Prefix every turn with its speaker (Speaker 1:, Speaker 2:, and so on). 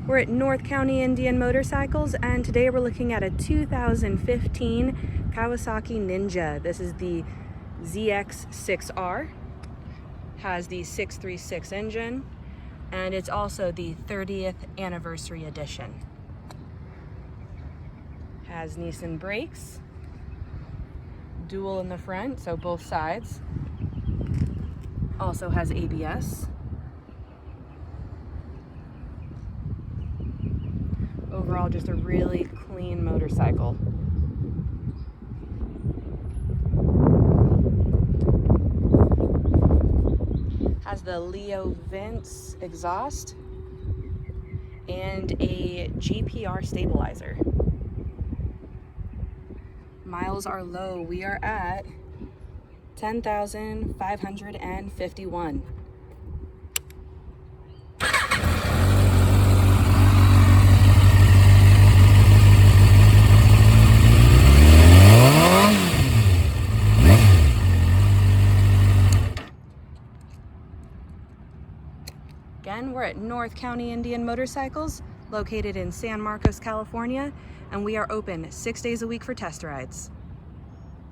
Speaker 1: We're at North County Indian Motorcycles, and today we're looking at a 2015 Kawasaki Ninja. This is the ZX6R. Has the 636 engine, and it's also the 30th anniversary edition. Has Nissan brakes, dual in the front, so both sides. Also has ABS. Overall, just a really clean motorcycle. Has the Leo vents exhaust and a GPR stabilizer. Miles are low. We are at 10,551. Again, we're at North County Indian Motorcycles, located in San Marcos, California, and we are open 6 days a week for test rides.